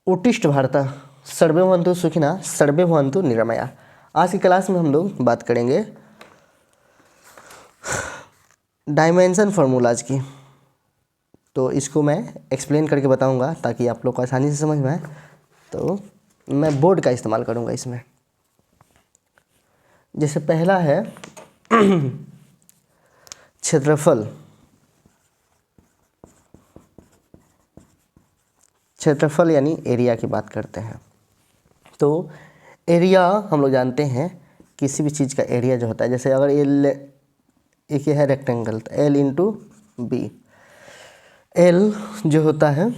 उत्तिष्ठ भारत सर्वे भवन्तु सुखिनः सर्वे भवन्तु निरामया। आज की क्लास में हम लोग बात करेंगे डायमेंशन फार्मूलाज की। तो इसको मैं एक्सप्लेन करके बताऊंगा ताकि आप लोग को आसानी से समझ में आए। तो मैं बोर्ड का इस्तेमाल करूंगा इसमें। जैसे पहला है क्षेत्रफल। क्षेत्रफल यानी एरिया की बात करते हैं। तो एरिया हम लोग जानते हैं किसी भी चीज़ का एरिया जो होता है, जैसे अगर एक ये है रेक्टेंगल तो L इंटू बी। L जो होता है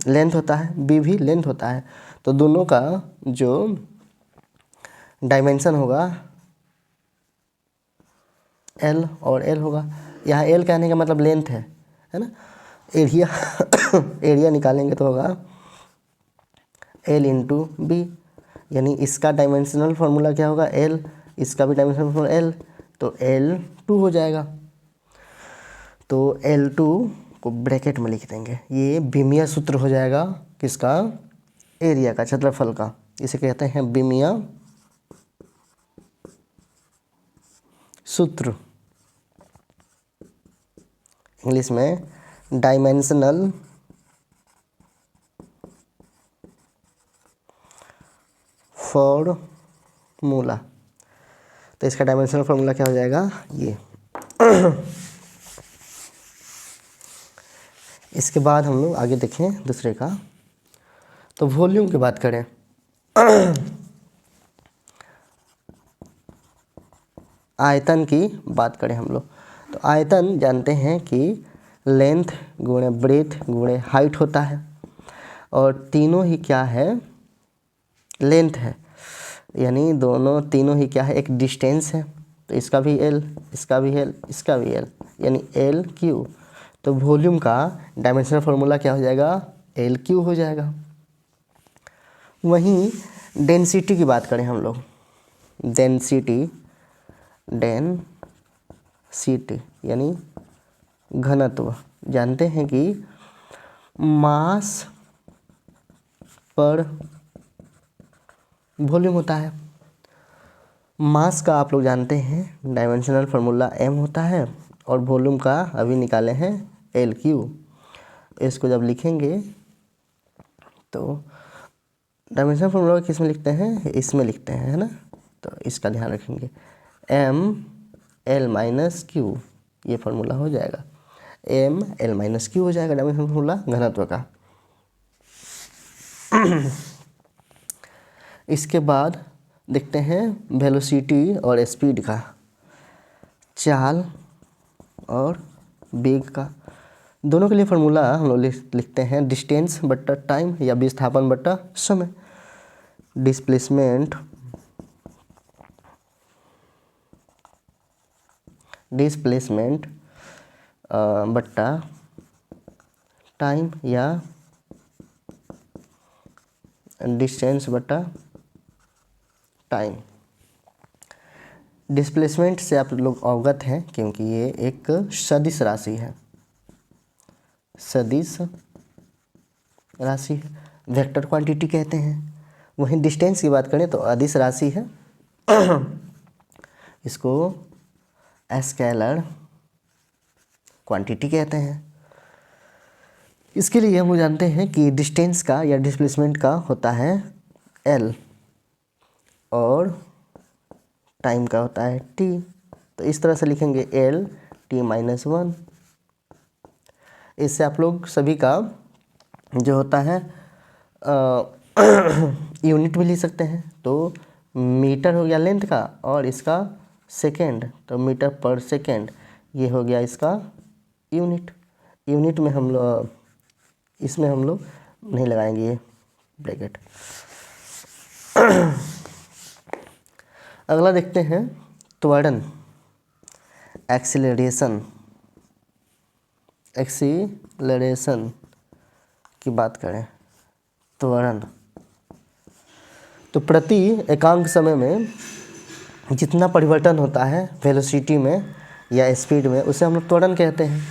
लेंथ होता है, B भी लेंथ होता है। तो दोनों का जो डायमेंशन होगा L और L होगा। यहाँ L कहने का मतलब लेंथ है ना। एरिया एरिया निकालेंगे तो होगा L इंटू बी, यानी इसका डायमेंशनल फार्मूला क्या होगा L, इसका भी डायमेंशनल फार्मूला L, तो L2 हो जाएगा। तो L2 को ब्रैकेट में लिख देंगे। ये बीमिया सूत्र हो जाएगा किसका, एरिया का, क्षेत्रफल का। इसे कहते हैं बीमिया सूत्र, इंग्लिश में डायमेंशनल फॉर्मूला। तो इसका डायमेंशनल फार्मूला क्या हो जाएगा ये। इसके बाद हम लोग आगे देखें दूसरे का। तो वॉल्यूम की बात करें आयतन की बात करें हम लोग, तो आयतन जानते हैं कि लेंथ गुणे ब्रेथ गुणे हाइट होता है, और तीनों ही क्या है, लेंथ है, यानी दोनों तीनों ही क्या है, एक डिस्टेंस है। तो इसका भी L, इसका भी L, इसका भी L, यानी LQ। तो वॉल्यूम का डायमेंशनल फार्मूला क्या हो जाएगा, LQ हो जाएगा। वहीं डेंसिटी की बात करें हम लोग, डेंसिटी यानी घनत्व। जानते हैं कि मास पर वॉल्यूम होता है। मास का आप लोग जानते हैं डायमेंशनल फार्मूला m होता है, और वॉल्यूम का अभी निकाले हैं LQ। इसको जब लिखेंगे तो डायमेंशनल फार्मूला किस में लिखते हैं, इसमें लिखते हैं, है ना। तो इसका ध्यान रखेंगे, M/L-Q ये फार्मूला हो जाएगा, M/L-Q हो जाएगा डायमेंशनल फार्मूला घनत्व का। इसके बाद देखते हैं वेलोसिटी और स्पीड का, चाल और वेग का। दोनों के लिए फार्मूला हम लोग लिखते हैं डिस्टेंस बट्टा टाइम या विस्थापन बट्टा समय। डिस्प्लेसमेंट बट्टा टाइम या डिस्टेंस बट्टा टाइम। डिस्प्लेसमेंट से आप लोग अवगत हैं क्योंकि ये एक सदिश राशि है, सदिश राशि है, वेक्टर क्वांटिटी कहते हैं। वहीं डिस्टेंस की बात करें तो अदिश राशि है, इसको स्केलर क्वांटिटी कहते हैं। इसके लिए हम जानते हैं कि डिस्टेंस का या डिस्प्लेसमेंट का होता है L, और टाइम का होता है T। तो इस तरह से लिखेंगे L/T-1। इससे आप लोग सभी का जो होता है यूनिट भी लिख सकते हैं। तो मीटर हो गया लेंथ का, और इसका सेकेंड, तो मीटर पर सेकेंड ये हो गया इसका यूनिट। यूनिट में हम लोग, इसमें हम लोग नहीं लगाएंगे ये ब्रैकेट। अगला देखते हैं त्वरण, एक्सीलरेशन की बात करें, त्वरण। तो प्रति एकांक समय में जितना परिवर्तन होता है वेलोसिटी में या स्पीड में, उसे हम लोग त्वरण कहते हैं।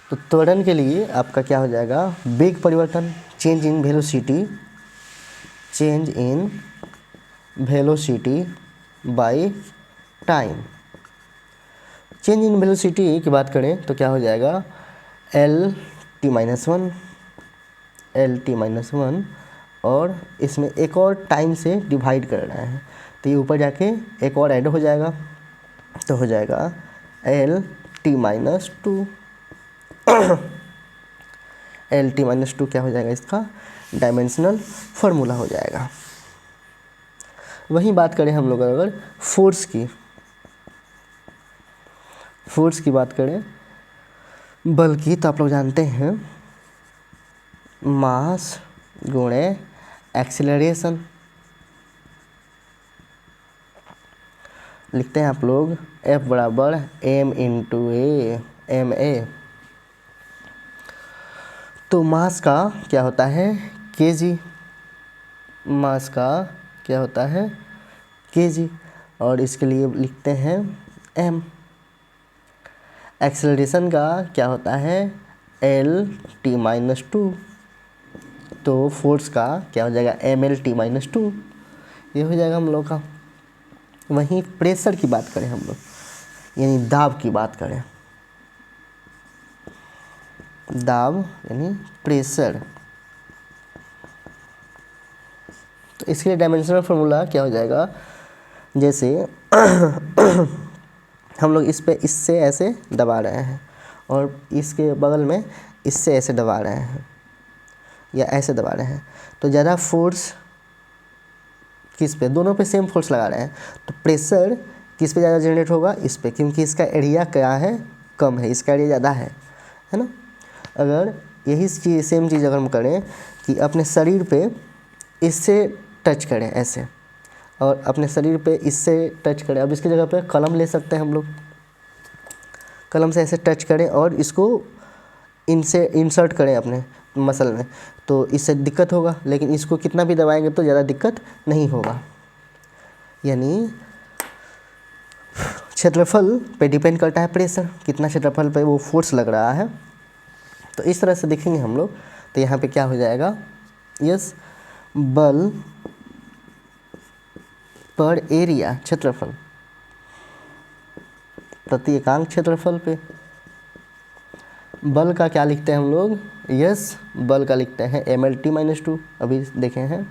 तो त्वरण के लिए आपका क्या हो जाएगा, वेग परिवर्तन change in velocity by time. Change in velocity की बात करें तो क्या हो जाएगा, L t-1 और इसमें एक और टाइम से डिवाइड कर रहे हैं, तो ये ऊपर जाके एक और ऐड हो जाएगा, तो हो जाएगा L t-2। L t-2 क्या हो जाएगा, इसका डायमेंशनल फार्मूला हो जाएगा। वहीं बात करें हम लोग अगर फोर्स की बात करें, बल की, तो आप लोग जानते हैं मास गुणे एक्सीलरेशन। लिखते हैं आप लोग F बराबर m/a। तो मास का क्या होता है, kg। मास का क्या होता है, kg, और इसके लिए लिखते हैं m। एक्सेलरेशन का क्या होता है, L t-2। तो फोर्स का क्या हो जाएगा, mL-t-2। ये हो जाएगा हम लोग का। वहीं प्रेशर की बात करें हम लोग, यानी दाब की बात करें, दाब यानी प्रेशर, तो इसके लिए डायमेंशनल फार्मूला क्या हो जाएगा, जैसे हम लोग इस पे इससे ऐसे दबा रहे हैं और इसके बगल में इससे ऐसे दबा रहे हैं या ऐसे दबा रहे हैं, तो ज़्यादा फोर्स किस पे, दोनों पे सेम फोर्स लगा रहे हैं, तो प्रेशर किस पे ज़्यादा जनरेट होगा, इस पे, क्योंकि इसका एरिया क्या है, कम है, इसका एरिया ज़्यादा है ना। अगर यही चीज़ सेम चीज़ अगर हम करें कि अपने शरीर पे इससे टच करें ऐसे, और अपने शरीर पे इससे टच करें, अब इसकी जगह पे कलम ले सकते हैं हम लोग, कलम से ऐसे टच करें और इसको इनसे इंसर्ट करें अपने मसल में, तो इससे दिक्कत होगा, लेकिन इसको कितना भी दबाएंगे तो ज़्यादा दिक्कत नहीं होगा। यानी क्षेत्रफल पे डिपेंड करता है प्रेशर, कितना क्षेत्रफल पे वो फोर्स लग रहा है। तो इस तरह से देखेंगे हम लोग, तो यहाँ पे क्या हो जाएगा, यस, बल पर एरिया, क्षेत्रफल प्रति एकांक क्षेत्रफल पे। बल का क्या लिखते हैं हम लोग, यस, बल का लिखते हैं mL-t-2। अभी देखे हैं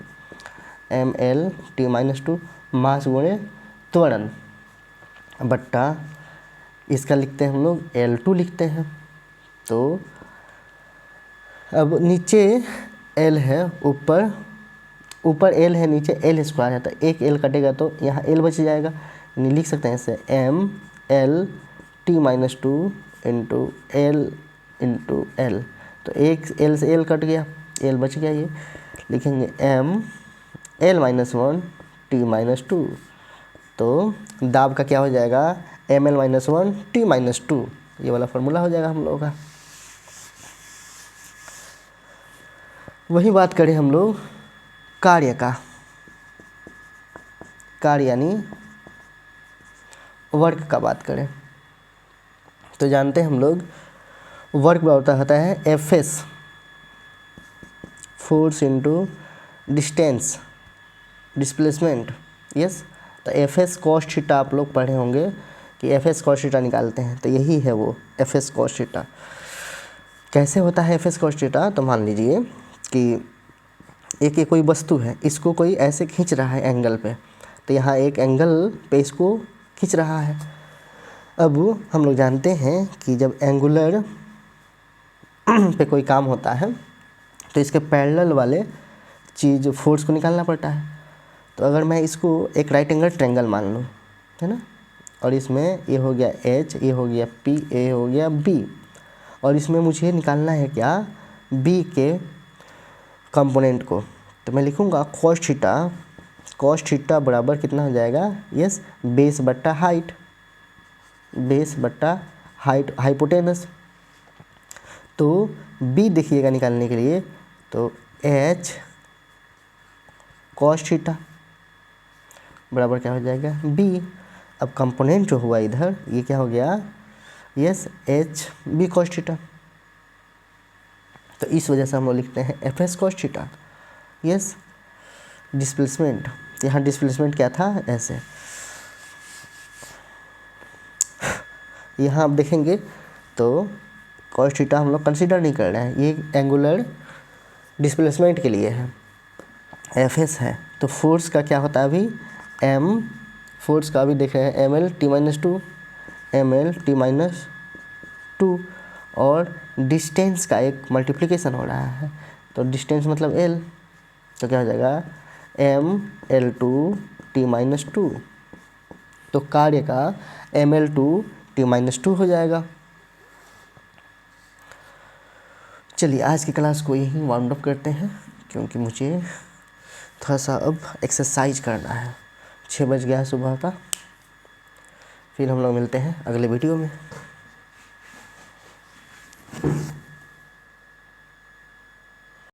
mL-t-2 मास गुणे त्वरण बट्टा, इसका लिखते हैं हम लोग L2 लिखते हैं। तो अब नीचे L है, ऊपर L है, नीचे L स्क्वायर है, तो एक L कटेगा तो यहाँ L बच जाएगा, यानी लिख सकते हैं इसे mL-t-2 इंटू L, तो एक L से L कट गया, L बच गया, ये लिखेंगे mL-1t-2। तो दाब का क्या हो जाएगा, mL-1t-2, ये वाला फार्मूला हो जाएगा हम लोगों का। वही बात करें हम लोग कार्य का, कार्य यानी वर्क का बात करें, तो जानते हैं हम लोग वर्क होता है Fs, force into distance, displacement, yes. तो Fs cos थीटा आप लोग पढ़े होंगे कि Fs cos थीटा निकालते हैं, तो यही है वो Fs cos थीटा। कैसे होता है Fs cos थीटा, तो मान लीजिए कि एक कोई वस्तु है, इसको कोई ऐसे खींच रहा है एंगल पे, तो यहाँ एक एंगल पे इसको खींच रहा है। अब हम लोग जानते हैं कि जब एंगुलर पे कोई काम होता है तो इसके पैरेलल वाले चीज़ फोर्स को निकालना पड़ता है। तो अगर मैं इसको एक राइट एंगल ट्रायंगल मान लूँ, है ना, और इसमें ये हो गया H, ये हो गया P, ये हो गया B, और इसमें मुझे निकालना है क्या, B के कंपोनेंट को, तो मैं लिखूँगा cos थीटा बराबर कितना हो जाएगा, यस, बेस बट्टा हाइट, हाइपोटेनस। तो B देखिएगा निकालने के लिए, तो H cos थीटा बराबर क्या हो जाएगा, B। अब कंपोनेंट जो हुआ इधर, ये क्या हो गया, yes, H B cos theta. तो इस वजह से हम लोग लिखते हैं F S cos theta. Yes, displacement, यहाँ डिस्प्लेसमेंट क्या था, ऐसे। यहाँ आप देखेंगे तो कॉस थीटा हम लोग कंसिडर नहीं कर रहे हैं, ये एंगुलर डिस्प्लेसमेंट के लिए है, एफ एस है। तो फोर्स का क्या होता है अभी, एम, फोर्स का अभी देख रहे हैं M L T minus two, M L T minus two, और डिस्टेंस का एक मल्टीप्लिकेशन हो रहा है, तो डिस्टेंस मतलब एल, तो क्या हो जाएगा M L two T minus two, तो कार्य का M L two T minus two हो जाएगा। चलिए आज की क्लास को यहीं वाउंड अप करते हैं, क्योंकि मुझे थोड़ा सा अब एक्सरसाइज करना है, 6 बज गया है सुबह का। फिर हम लोग मिलते हैं अगले वीडियो में।